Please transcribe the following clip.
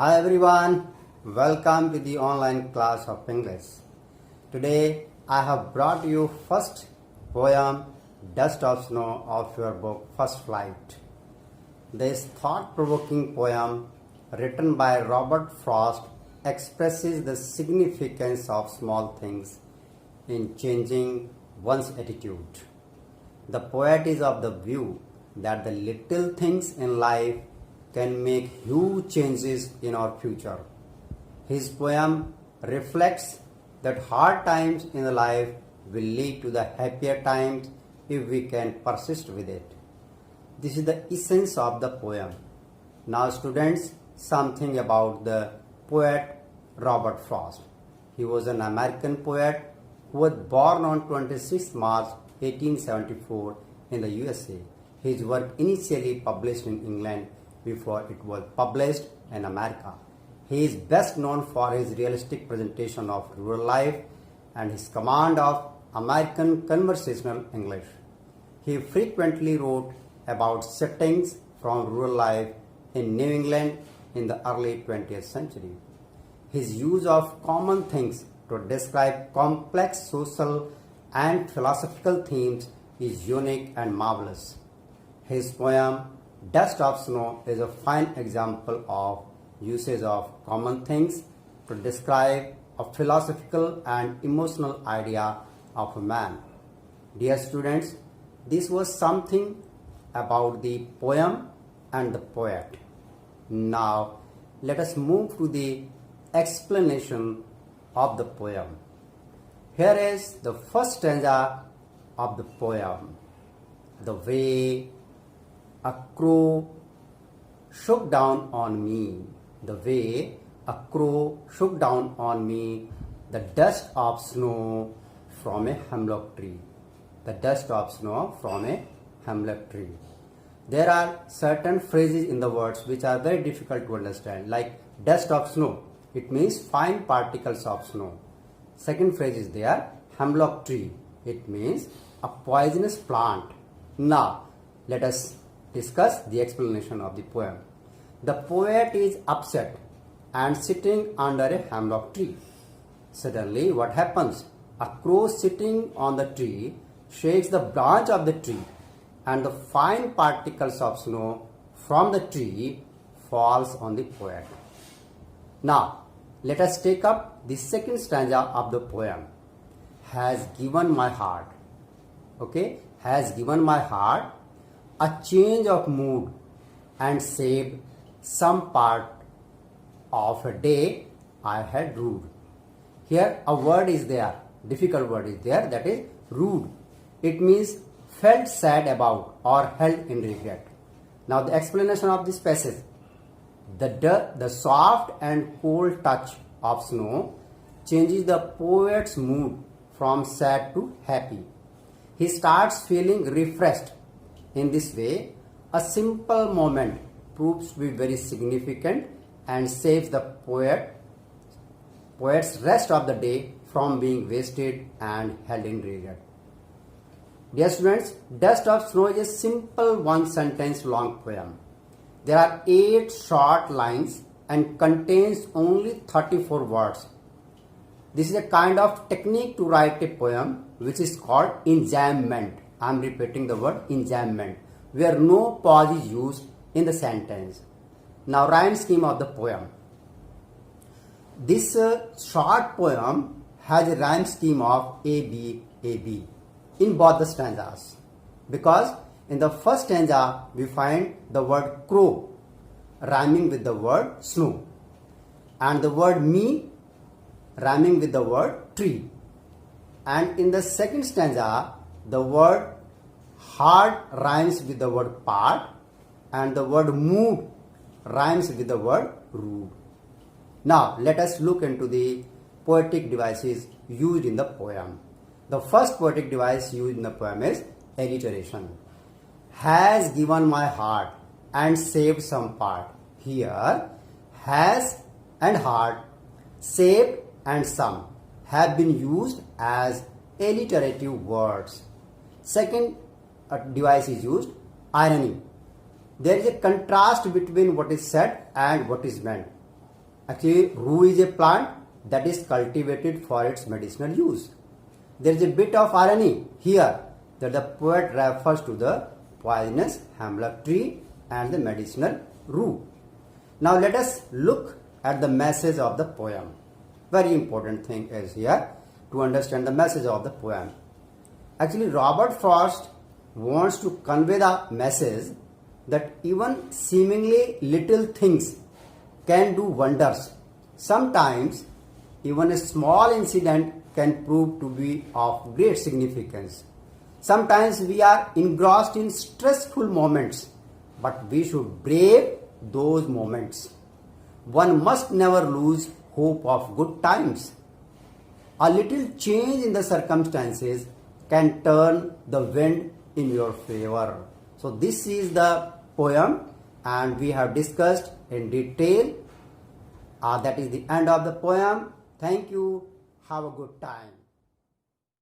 Hi everyone, welcome to the online class of English. Today I have brought you first poem Dust of Snow of your book First Flight. This thought-provoking poem written by Robert Frost expresses the significance of small things in changing one's attitude. The poet is of the view that the little things in life can make huge changes in our future. His poem reflects that hard times in the life will lead to the happier times if we can persist with it. This is the essence of the poem. Now students, something about the poet Robert Frost. He was an American poet who was born on 26 March 1874 in the USA. His work initially published in England before it was published in America. He is best known for his realistic presentation of rural life and his command of American conversational English. He frequently wrote about settings from rural life in New England in the early 20th century. His use of common things to describe complex social and philosophical themes is unique and marvelous. His poem Dust of Snow is a fine example of usage of common things to describe a philosophical and emotional idea of a man. Dear students, this was something about the poem and the poet. Now, let us move to the explanation of the poem. Here is the first stanza of the poem. The way a crow shook down on me, the way a crow shook down on me, the dust of snow from a hemlock tree. The dust of snow from a hemlock tree. There are certain phrases in the words which are very difficult to understand, like dust of snow. It means fine particles of snow. Second phrase is there, hemlock tree. It means a poisonous plant. Now, let us discuss the explanation of the poem. The poet is upset and sitting under a hemlock tree. Suddenly, what happens? A crow sitting on the tree shakes the branch of the tree and the fine particles of snow from the tree falls on the poet. Now, let us take up the second stanza of the poem. Has given my heart. Okay? Has given my heart a change of mood and saved some part of a day I had rued. Here a word is there, difficult word is there, that is rued. It means felt sad about or held in regret. Now the explanation of this passage. The soft and cold touch of snow changes the poet's mood from sad to happy. He starts feeling refreshed. In this way, a simple moment proves to be very significant and saves the poet's rest of the day from being wasted and held in regret. Dear students, Dust of Snow is a simple one sentence long poem. There are 8 short lines and contains only 34 words. This is a kind of technique to write a poem which is called enjambment. I am repeating the word enjambment, where no pause is used in the sentence. Now, rhyme scheme of the poem. This short poem has a rhyme scheme of A, B, A, B in both the stanzas. Because in the first stanza, we find the word crow rhyming with the word snow and the word me rhyming with the word tree. And in the second stanza, the word hard rhymes with the word part and the word mood rhymes with the word rude. Now let us look into the poetic devices used in the poem. The first poetic device used in the poem is alliteration. Has given my heart and saved some part. Here, has and heart, saved and some have been used as alliterative words. Second device is used, irony. There is a contrast between what is said and what is meant. Actually, rue is a plant that is cultivated for its medicinal use. There is a bit of irony here that the poet refers to the poisonous hemlock tree and the medicinal rue. Now let us look at the message of the poem. Very important thing is here to understand the message of the poem. Actually, Robert Frost wants to convey the message that even seemingly little things can do wonders. Sometimes even a small incident can prove to be of great significance. Sometimes we are engrossed in stressful moments, but we should brave those moments. One must never lose hope of good times. A little change in the circumstances can turn the wind in your favor. So this is the poem and we have discussed in detail. That is the end of the poem. Thank you. Have a good time.